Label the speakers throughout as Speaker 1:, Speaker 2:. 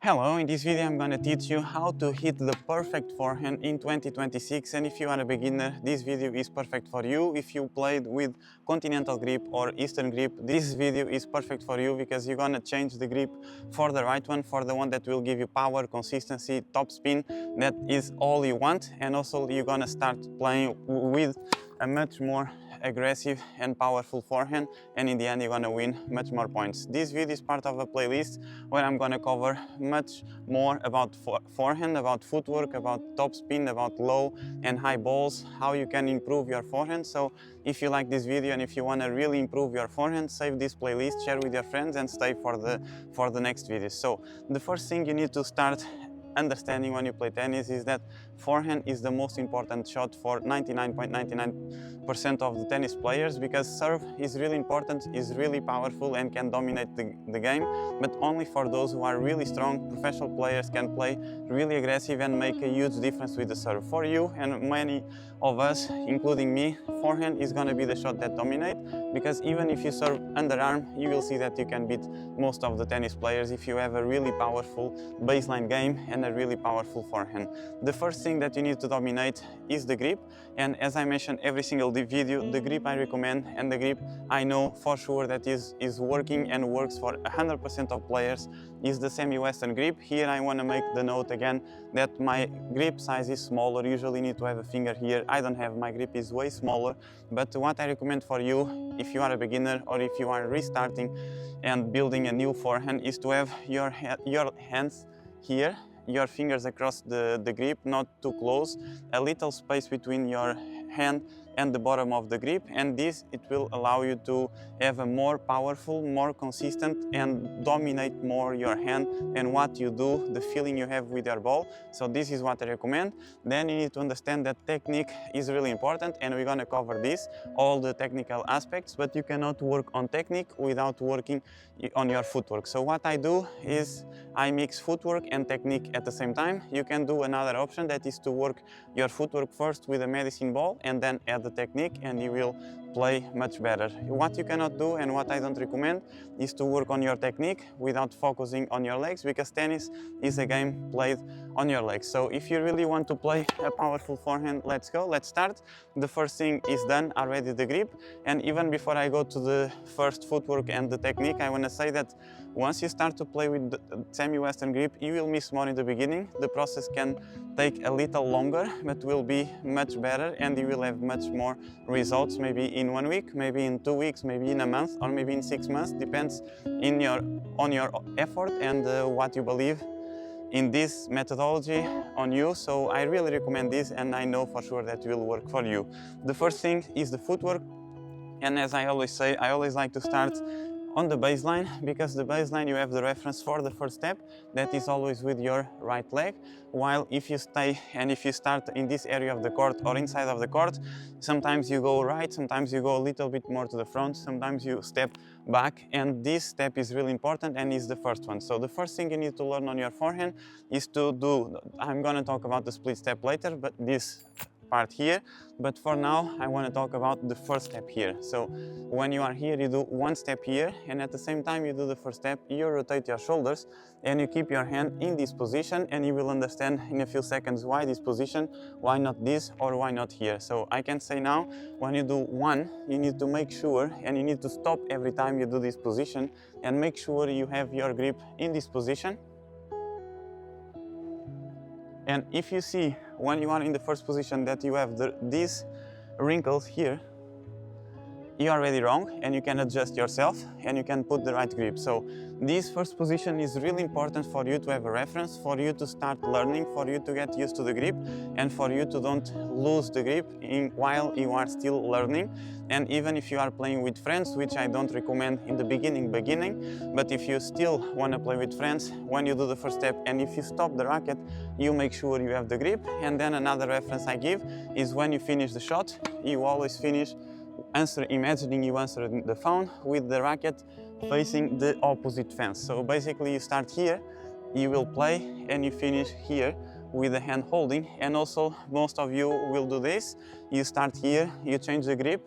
Speaker 1: Hello, in this video I'm gonna teach you how to hit the perfect forehand in 2026, and if you are a beginner, this video is perfect for you. If you played with continental grip or eastern grip, this video is perfect for you because you're gonna change the grip for the right one, for the one that will give you power, consistency, top spin. That is all you want, and also you're gonna start playing with a much more aggressive and powerful forehand, and in the end you're gonna win much more points. This video is part of a playlist where I'm gonna cover much more about forehand, about footwork, about top spin, about low and high balls, how you can improve your forehand. So if you like this video and if you wanna really improve your forehand, save this playlist, share with your friends, and stay for the next video. So the first thing you need to start understanding when you play tennis is that forehand is the most important shot for 99.99% of the tennis players, because serve is really important, is really powerful and can dominate the game, but only for those who are really strong. Professional players can play really aggressive and make a huge difference with the serve. For you and many of us, including me, forehand is going to be the shot that dominate, because even if you serve underarm, you will see that you can beat most of the tennis players if you have a really powerful baseline game and a really powerful forehand. The first thing that you need to dominate is the grip, and as I mentioned every single video, the grip I recommend and the grip I know for sure that is working and works for 100% of players is the semi-western grip. Here I want to make the note again that my grip size is smaller. Usually need to have a finger here. I don't have, my grip is way smaller, but what I recommend for you if you are a beginner or if you are restarting and building a new forehand is to have your hands here, your fingers across the grip, not too close, a little space between your hand and the bottom of the grip, and this it will allow you to have a more powerful, more consistent, and dominate more your hand and what you do, the feeling you have with your ball. So this is what I recommend. Then you need to understand that technique is really important, and we're gonna cover this, all the technical aspects, but you cannot work on technique without working on your footwork. So what I do is I mix footwork and technique at the same time. You can do another option, that is to work your footwork first with a medicine ball and then add the technique, and you will play much better. What you cannot do and what I don't recommend is to work on your technique without focusing on your legs, because tennis is a game played on your legs. So if you really want to play a powerful forehand, let's go, let's start. The first thing is done already, the grip. And even before I go to the first footwork and the technique, I want to say that once you start to play with the semi-western grip, you will miss more in the beginning. The process can take a little longer, but will be much better, and you will have much more results, maybe in 1 week, maybe in 2 weeks, maybe in a month, or maybe in 6 months, depends on your effort and what you believe in this methodology on you. So I really recommend this, and I know for sure that will work for you. The first thing is the footwork, and as I always say, I always like to start on the baseline, because the baseline you have the reference for the first step, that is always with your right leg, while if you stay and if you start in this area of the court or inside of the court, sometimes you go right, sometimes you go a little bit more to the front, sometimes you step back, and this step is really important and is the first one. So the first thing you need to learn on your forehand is to do, I'm going to talk about the split step later, but this part here, but for now I want to talk about the first step here. So when you are here, you do one step here, and at the same time you do the first step, you rotate your shoulders and you keep your hand in this position, and you will understand in a few seconds why this position, why not this, or why not here. So I can say now, when you do one, you need to make sure, and you need to stop every time you do this position and make sure you have your grip in this position. And if you see when you are in the first position that you have these wrinkles here, you are already wrong, and you can adjust yourself and you can put the right grip. So this first position is really important for you to have a reference, for you to start learning, for you to get used to the grip, and for you to don't lose the grip while you are still learning. And even if you are playing with friends, which I don't recommend in the beginning, but if you still want to play with friends, when you do the first step and if you stop the racket, you make sure you have the grip. And then another reference I give is when you finish the shot, you always finish imagining you answer the phone with the racket facing the opposite fence. So basically you start here, you will play, and you finish here with the hand holding. And also most of you will do this, you start here, you change the grip,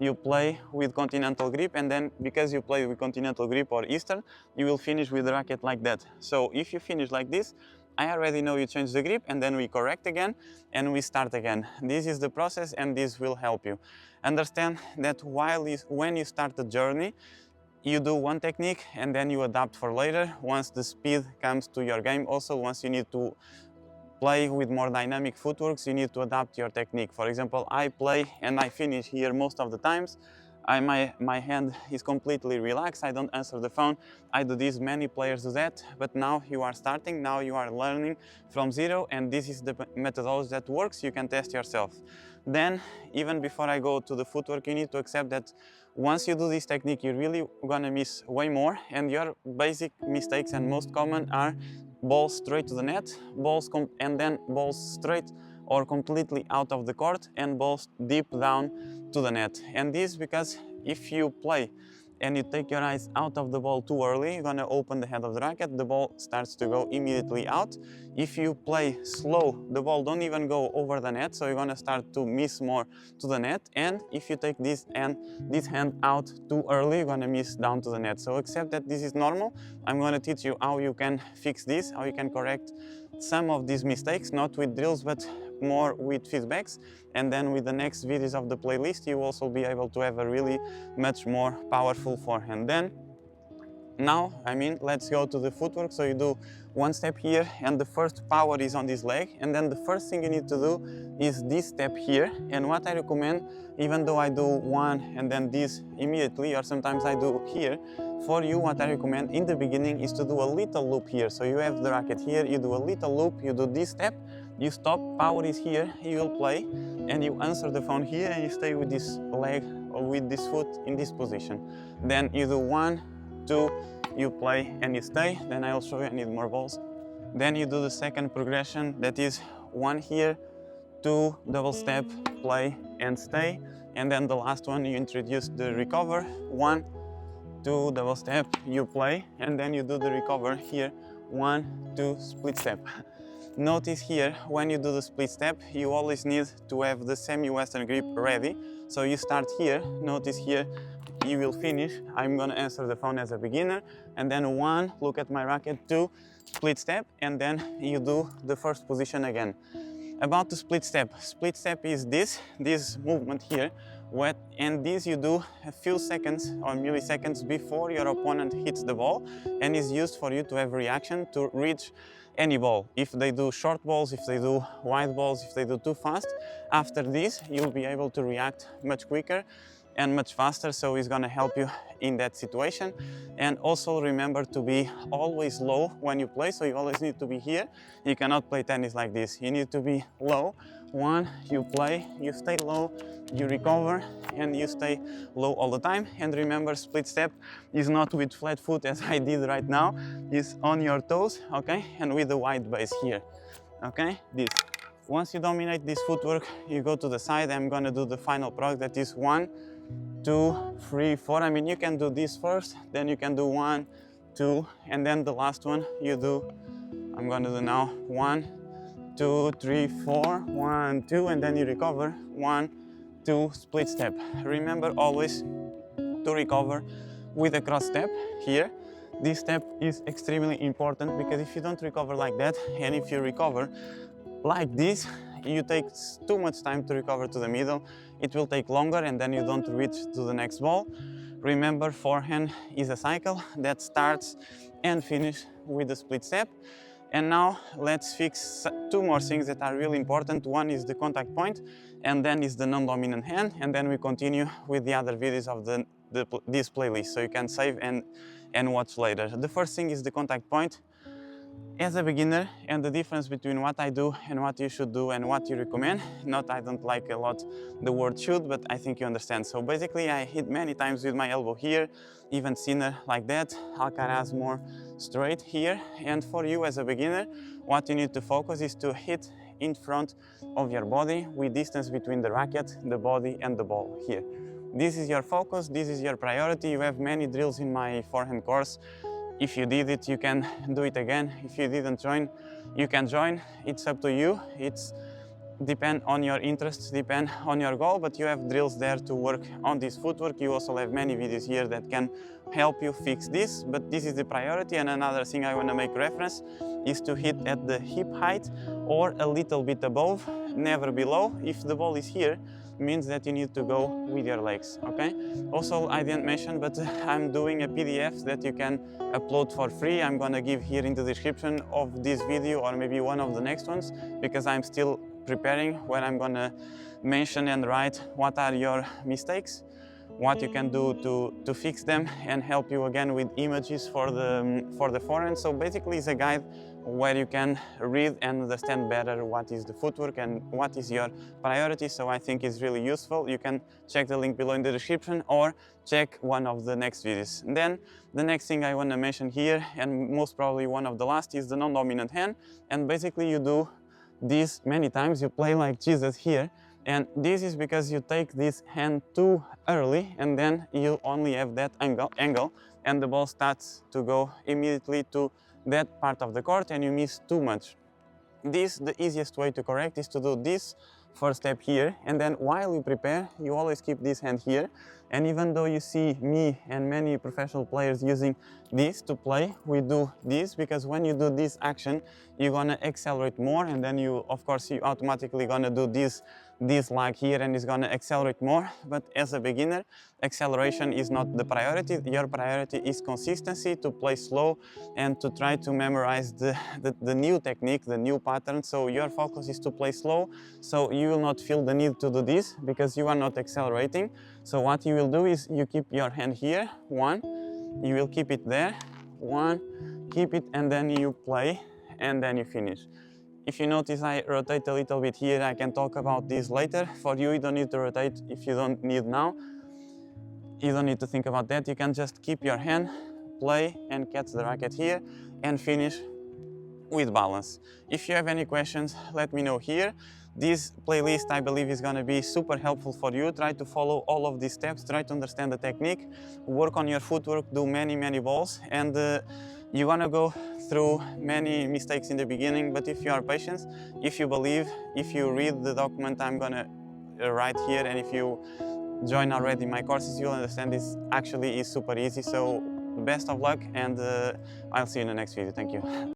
Speaker 1: you play with continental grip, and then because you play with continental grip or Eastern, you will finish with the racket like that. So if you finish like this, I already know you change the grip, and then we correct again and we start again. This is the process, and this will help you. Understand that when you start the journey, you do one technique and then you adapt for later once the speed comes to your game. Also, once you need to play with more dynamic footworks, you need to adapt your technique. For example, I play and I finish here most of the times. My hand is completely relaxed, I don't answer the phone. I do this, many players do that, but now you are starting, now you are learning from zero, and this is the methodology that works. You can test yourself. Then, even before I go to the footwork, you need to accept that once you do this technique, you're really gonna miss way more, and your basic mistakes and most common are balls straight to the net, and then balls straight or completely out of the court, and balls deep down to the net. And this because if you play and you take your eyes out of the ball too early, you're gonna open the head of the racket, the ball starts to go immediately out. If you play slow, the ball don't even go over the net, so you're gonna start to miss more to the net. And if you take this hand out too early, you're gonna miss down to the net. So accept that this is normal. I'm gonna teach you how you can fix this, how you can correct some of these mistakes, not with drills, but more with feedbacks. And then with the next videos of the playlist, you will also be able to have a really much more powerful forehand. Then now, let's go to the footwork. So you do one step here, and the first power is on this leg, and then the first thing you need to do is this step here. And what I recommend, even though I do one and then this immediately, or sometimes I do here, for you what I recommend in the beginning is to do a little loop here. So you have the racket here, you do a little loop, you do this step, you stop, power is here, you will play, and you answer the phone here, and you stay with this leg or with this foot in this position. Then you do 1, 2, you play and you stay. Then I'll show you, I need more balls. Then you do the second progression, that is 1 here, 2, double step, play and stay. And then the last one, you introduce the recover, 1, 2, double step, you play, and then you do the recover here, 1, 2, split step. Notice here, when you do the split step, you always need to have the semi-western grip ready. So you start here, notice here, you will finish. I'm gonna answer the phone as a beginner, and then 1, look at my racket, 2, split step, and then you do the first position again. About the split step is this movement here, and this you do a few seconds or milliseconds before your opponent hits the ball, and is used for you to have reaction to reach any ball. If they do short balls, if they do wide balls, if they do too fast, after this you'll be able to react much quicker and much faster, so it's gonna help you in that situation. And also remember to be always low when you play, so you always need to be here. You cannot play tennis like this, you need to be low. 1, you play, you stay low, you recover, and you stay low all the time. And remember, split step is not with flat foot as I did right now, it's on your toes, okay, and with the wide base here, okay, this. Once you dominate this footwork, you go to the side. I'm gonna do the final prog, that is 1, 2, 3, 4. You can do this first, then you can do 1, 2, and then the last one you do, I'm gonna do now 1, 2, 3, 4, 1, 2, and then you recover, 1, 2, split step. Remember always to recover with a cross step here. This step is extremely important, because if you don't recover like that, and if you recover like this, you take too much time to recover to the middle, it will take longer, and then you don't reach to the next ball. Remember, forehand is a cycle that starts and finishes with the split step. And now let's fix 2 more things that are really important. One is the contact point, and then is the non-dominant hand, and then we continue with the other videos of this playlist, so you can save and watch later. The first thing is the contact point. As a beginner, and the difference between what I do and what you should do and what you recommend, I don't like a lot the word should, but I think you understand. So basically I hit many times with my elbow here, even Sinner like that, Alcaraz more straight here. And for you as a beginner, what you need to focus is to hit in front of your body with distance between the racket, the body and the ball here. This is your focus, this is your priority. You have many drills in my forehand course. If you did it, you can do it again. If you didn't join, you can join. It's up to you. It's depend on your interests, depend on your goal, but you have drills there to work on this footwork. You also have many videos here that can help you fix this, but this is the priority. And another thing I want to make reference is to hit at the hip height or a little bit above, never below. If the ball is here, means that you need to go with your legs, okay? Also, I didn't mention, but I'm doing a PDF that you can upload for free. I'm gonna give here in the description of this video or maybe one of the next ones, because I'm still preparing, where I'm gonna mention and write what are your mistakes, what you can do to fix them, and help you again with images for the forehand. So basically it's a guide where you can read and understand better what is the footwork and what is your priority. So I think it's really useful. You can check the link below in the description or check one of the next videos. And then the next thing I want to mention here, and most probably one of the last, is the non-dominant hand. And basically you do this many times. You play like Jesus here, and this is because you take this hand too early and then you only have that angle and the ball starts to go immediately to that part of the court and you miss too much. The easiest way to correct is to do this first step here, and then while you prepare, you always keep this hand here. And even though you see me and many professional players using this to play, we do this because when you do this action, you're gonna accelerate more, and then you, of course, you automatically gonna do this leg here and it's gonna accelerate more. But as a beginner, acceleration is not the priority. Your priority is consistency, to play slow and to try to memorize the new technique, the new pattern. So your focus is to play slow, so you will not feel the need to do this because you are not accelerating. So what you will do is you keep your hand here, one, you will keep it there, one, keep it, and then you play, and then you finish. If you notice, I rotate a little bit here. I can talk about this later. For you, you don't need to rotate if you don't need now. You don't need to think about that. You can just keep your hand, play, and catch the racket here, and finish with balance. If you have any questions, let me know here. This playlist, I believe, is going to be super helpful for you. Try to follow all of these steps, try to understand the technique, work on your footwork, do many balls, and you're going to go through many mistakes in the beginning, but if you are patient, if you believe, if you read the document I'm going to write here, and if you join already my courses, you'll understand this actually is super easy. So best of luck, and I'll see you in the next video. Thank you.